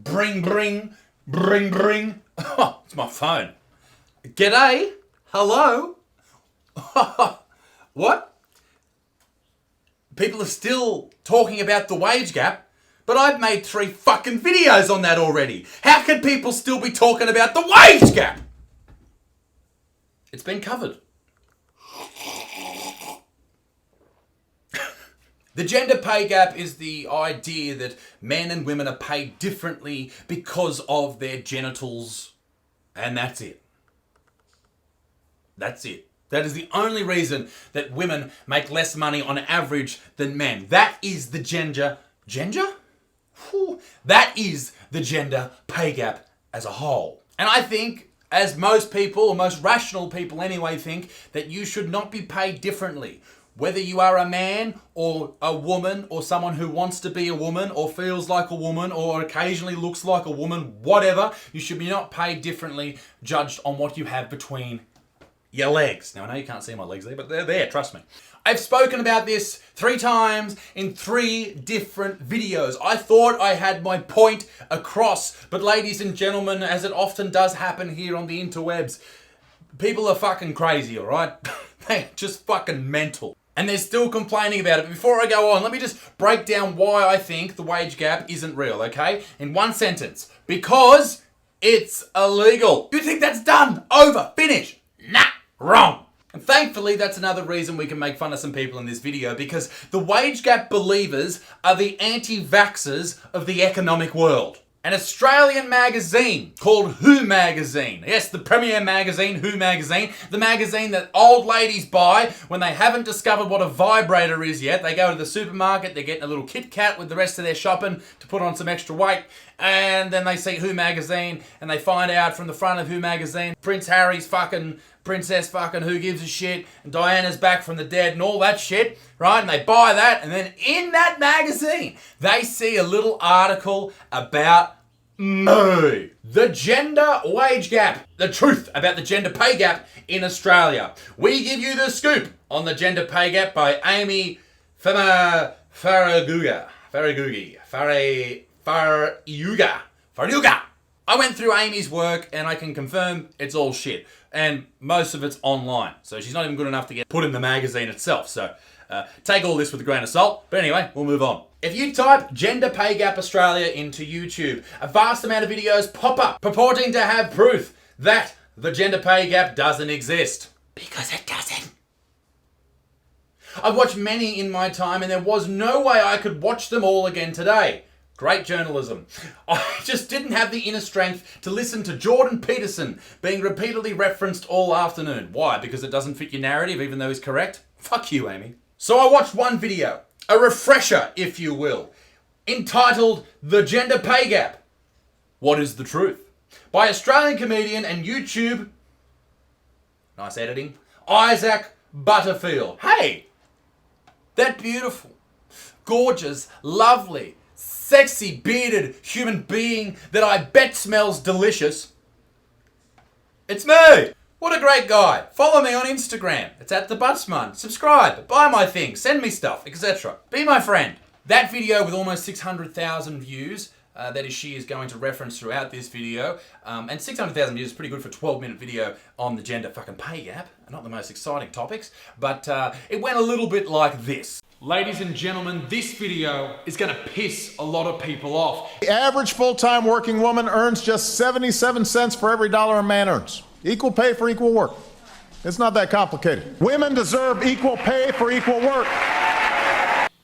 Bring, bring, bring, bring. Oh, it's my phone. G'day. Hello. What? People are still talking about the wage gap, but I've made 3 fucking videos on that already. How can people still be talking about the wage gap? It's been covered. The gender pay gap is the idea that men and women are paid differently because of their genitals, and that's it. That's it. That is the only reason that women make less money on average than men. That is the gender pay gap as a whole. And I think, as most people, or most rational people anyway, think that you should not be paid differently. Whether you are a man or a woman or someone who wants to be a woman or feels like a woman or occasionally looks like a woman, whatever, you should be not paid differently judged on what you have between your legs. Now, I know you can't see my legs there, but they're there, trust me. I've spoken about this 3 times in 3 different videos. I thought I had my point across, but ladies and gentlemen, as it often does happen here on the interwebs, people are fucking crazy, alright? They're just fucking mental. And they're still complaining about it. But before I go on, let me just break down why I think the wage gap isn't real, okay? In 1 sentence. Because it's illegal. You think that's done? Over. Finish. Nah. Wrong. And thankfully, that's another reason we can make fun of some people in this video, because the wage gap believers are the anti-vaxxers of the economic world. An Australian magazine called Who Magazine. Yes, the premier magazine, Who Magazine. The magazine that old ladies buy when they haven't discovered what a vibrator is yet. They go to the supermarket, they're getting a little Kit Kat with the rest of their shopping to put on some extra weight. And then they see Who Magazine and they find out from the front of Who Magazine, Prince Harry's fucking, Princess fucking who gives a shit, and Diana's back from the dead and all that shit, right? And they buy that, and then in that magazine, they see a little article about me. The gender wage gap. The truth about the gender pay gap in Australia. We give you the scoop on the gender pay gap by Amy Farayuga. I went through Amy's work and I can confirm it's all shit. And most of it's online. So she's not even good enough to get put in the magazine itself. So take all this with a grain of salt. But anyway, we'll move on. If you type Gender Pay Gap Australia into YouTube, a vast amount of videos pop up purporting to have proof that the gender pay gap doesn't exist. Because it doesn't. I've watched many in my time and there was no way I could watch them all again today. Great journalism. I just didn't have the inner strength to listen to Jordan Peterson being repeatedly referenced all afternoon. Why? Because it doesn't fit your narrative even though he's correct? Fuck you, Amy. So I watched one video, a refresher, if you will, entitled The Gender Pay Gap. What is the truth? By Australian comedian and YouTube, nice editing, Isaac Butterfield. Hey, that beautiful, gorgeous, lovely, sexy, bearded human being that I bet smells delicious. It's me! What a great guy. Follow me on Instagram. It's @TheButsman. Subscribe, buy my things, send me stuff, etc. Be my friend. That video with almost 600,000 views, she is going to reference throughout this video. And 600,000 views is pretty good for a 12-minute video on the gender fucking pay gap. Not the most exciting topics, but it went a little bit like this. Ladies and gentlemen, this video is going to piss a lot of people off. The average full-time working woman earns just 77 cents for every dollar a man earns. Equal pay for equal work. It's not that complicated. Women deserve equal pay for equal work.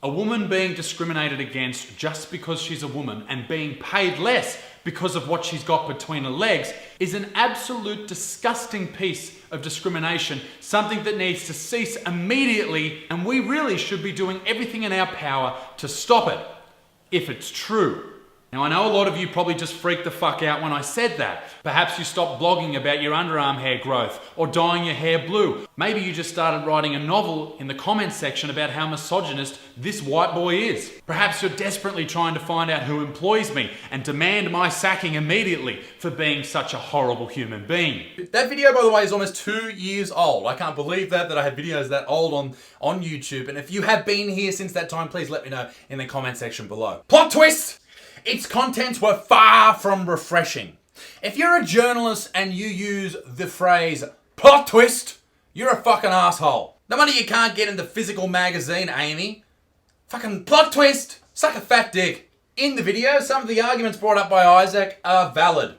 A woman being discriminated against just because she's a woman and being paid less because of what she's got between her legs is an absolute disgusting piece of discrimination, something that needs to cease immediately, and we really should be doing everything in our power to stop it, if it's true. Now, I know a lot of you probably just freaked the fuck out when I said that. Perhaps you stopped blogging about your underarm hair growth or dyeing your hair blue. Maybe you just started writing a novel in the comments section about how misogynist this white boy is. Perhaps you're desperately trying to find out who employs me and demand my sacking immediately for being such a horrible human being. That video, by the way, is almost 2 years old. I can't believe that I have videos that old on YouTube. And if you have been here since that time, please let me know in the comment section below. Plot twist! its contents were far from refreshing. If you're a journalist and you use the phrase plot twist, you're a fucking asshole. No wonder you can't get into Physical magazine, Amy. Fucking plot twist! Suck a fat dick. In the video, some of the arguments brought up by Isaac are valid.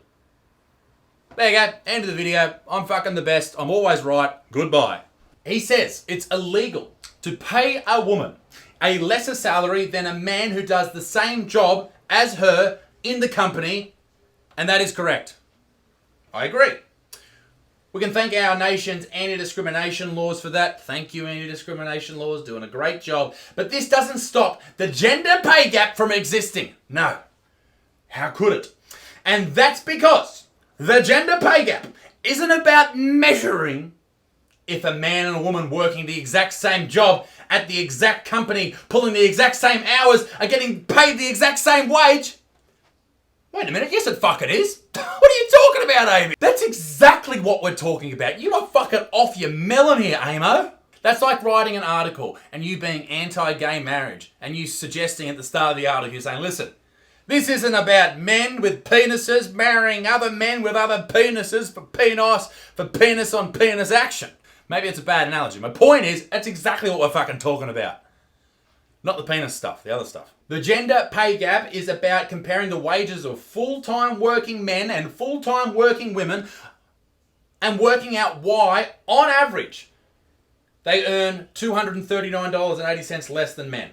There you go, end of the video. I'm fucking the best. I'm always right. Goodbye. He says it's illegal to pay a woman a lesser salary than a man who does the same job as her in the company, and that is correct. I agree. We can thank our nation's anti-discrimination laws for that. Thank you, anti-discrimination laws, doing a great job. But this doesn't stop the gender pay gap from existing. No. How could it? And that's because the gender pay gap isn't about measuring if a man and a woman working the exact same job at the exact company, pulling the exact same hours, are getting paid the exact same wage. Wait a minute, yes it fucking is. What are you talking about, Amy? That's exactly what we're talking about. You are fucking off your melon here, Amo. That's like writing an article and you being anti-gay marriage and you suggesting at the start of the article, you're saying, listen, this isn't about men with penises marrying other men with other penises for penis on penis action. Maybe it's a bad analogy. My point is, that's exactly what we're fucking talking about. Not the penis stuff, the other stuff. The gender pay gap is about comparing the wages of full-time working men and full-time working women and working out why, on average, they earn $239.80 less than men.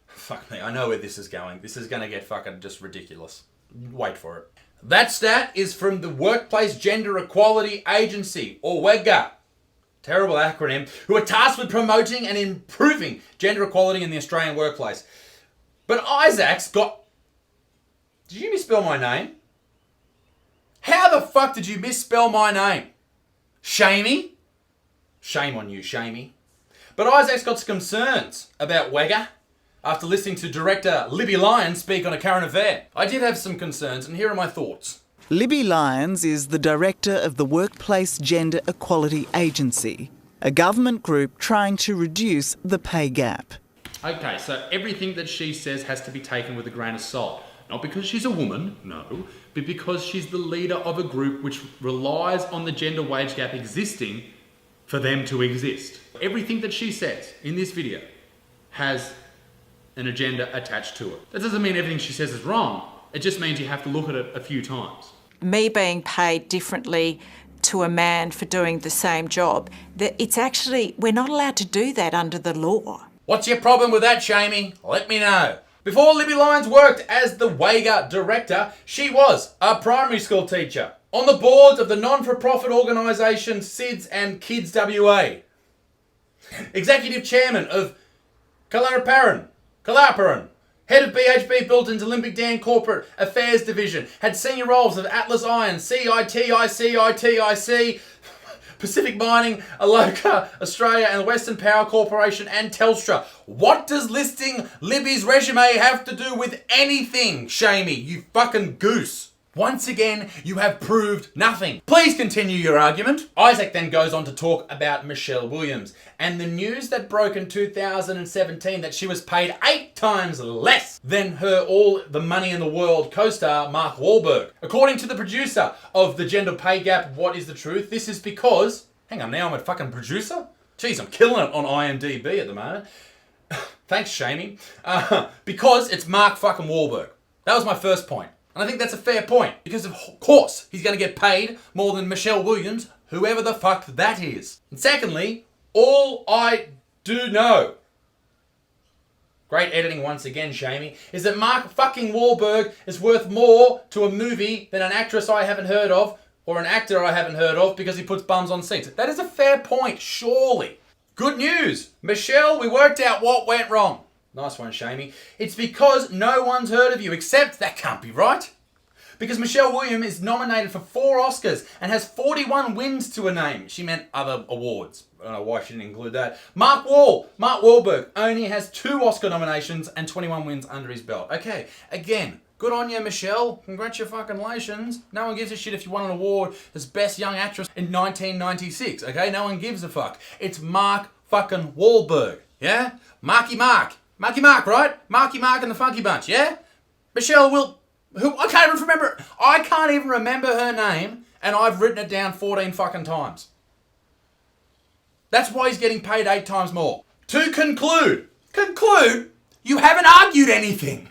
Fuck me, I know where this is going. This is going to get fucking just ridiculous. Wait for it. That stat is from the Workplace Gender Equality Agency, or WEGA. Terrible acronym, who are tasked with promoting and improving gender equality in the Australian workplace. But Isaac's got... Did you misspell my name? How the fuck did you misspell my name? Shamey? Shame on you, Shamey. But Isaac's got some concerns about WEGA after listening to director Libby Lyons speak on a current affair. I did have some concerns, and here are my thoughts. Libby Lyons is the director of the Workplace Gender Equality Agency, a government group trying to reduce the pay gap. Okay, so everything that she says has to be taken with a grain of salt. Not because she's a woman, no, but because she's the leader of a group which relies on the gender wage gap existing for them to exist. Everything that she says in this video has an agenda attached to it. That doesn't mean everything she says is wrong. It just means you have to look at it a few times. Me being paid differently to a man for doing the same job, it's actually, we're not allowed to do that under the law. What's your problem with that, Shamey? Let me know. Before Libby Lyons worked as the WEGA director, she was a primary school teacher on the boards of the non-for-profit organisation SIDS and Kids WA. Executive chairman of Kalaparan, head of BHP Bilton's Olympic Dam Corporate Affairs Division, had senior roles of Atlas Iron, CITIC, Pacific Mining, Aloka, Australia and Western Power Corporation and Telstra. What does listing Libby's resume have to do with anything, Shamey, you fucking goose? Once again, you have proved nothing. Please continue your argument. Isaac then goes on to talk about Michelle Williams and the news that broke in 2017 that she was paid 8 times less than her all the money in the world co-star Mark Wahlberg. According to the producer of the Gender Pay Gap, What is the Truth? This is because... Hang on, now I'm a fucking producer? Jeez, I'm killing it on IMDb at the moment. Thanks, Shamey. Because it's Mark fucking Wahlberg. That was my first point. And I think that's a fair point, because of course he's going to get paid more than Michelle Williams, whoever the fuck that is. And secondly, all I do know, great editing once again, Shamey, is that Mark fucking Wahlberg is worth more to a movie than an actress I haven't heard of, or an actor I haven't heard of, because he puts bums on seats. That is a fair point, surely. Good news, Michelle, we worked out what went wrong. Nice one, Shamey. It's because no one's heard of you, except that can't be right. Because Michelle Williams is nominated for 4 Oscars and has 41 wins to her name. She meant other awards. I don't know why she didn't include that. Mark Wahlberg only has 2 Oscar nominations and 21 wins under his belt. Okay, again, good on you, Michelle. Congratulations. No one gives a shit if you won an award as Best Young Actress in 1996. Okay, no one gives a fuck. It's Mark fucking Wahlberg. Yeah? Marky Mark, right? Marky Mark and the Funky Bunch, yeah? Michelle Will, who I can't even remember her name, and I've written it down 14 fucking times. That's why he's getting paid 8 times more. To conclude, you haven't argued anything.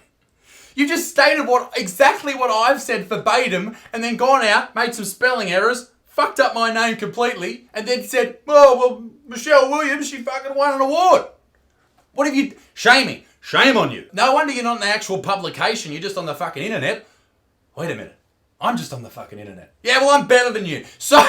You just stated exactly what I've said verbatim, and then gone out, made some spelling errors, fucked up my name completely, and then said, oh, well, Michelle Williams, she fucking won an award. What have you... Shame on you. No wonder you're not in the actual publication, you're just on the fucking internet. Wait a minute. I'm just on the fucking internet. Yeah, well, I'm better than you. So,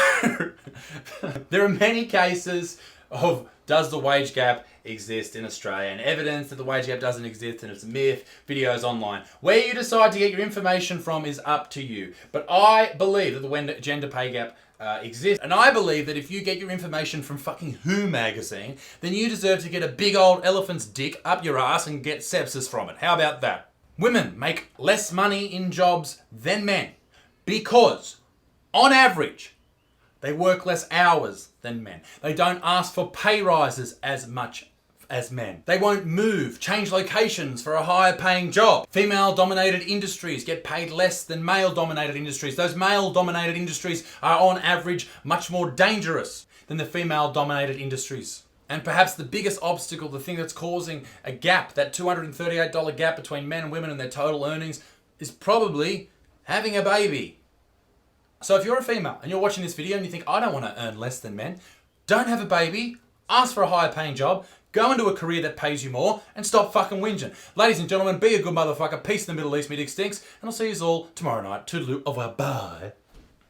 there are many cases of does the wage gap exist in Australia, and evidence that the wage gap doesn't exist and it's a myth, videos online. Where you decide to get your information from is up to you. But I believe that the gender pay gap exists, and I believe that if you get your information from fucking Who magazine, then you deserve to get a big old elephant's dick up your ass and get sepsis from it. How about that? Women make less money in jobs than men because, on average, they work less hours than men. They don't ask for pay rises as much as men. They won't change locations for a higher paying job. Female-dominated industries get paid less than male-dominated industries. Those male-dominated industries are on average much more dangerous than the female-dominated industries. And perhaps the biggest obstacle, the thing that's causing a gap, that $238 gap between men and women and their total earnings, is probably having a baby. So if you're a female and you're watching this video and you think, I don't want to earn less than men, don't have a baby, ask for a higher paying job, go into a career that pays you more, and stop fucking whinging. Ladies and gentlemen, be a good motherfucker. Peace in the Middle East, me dick stinks, and I'll see you all tomorrow night. Toodaloo, au revoir, bye.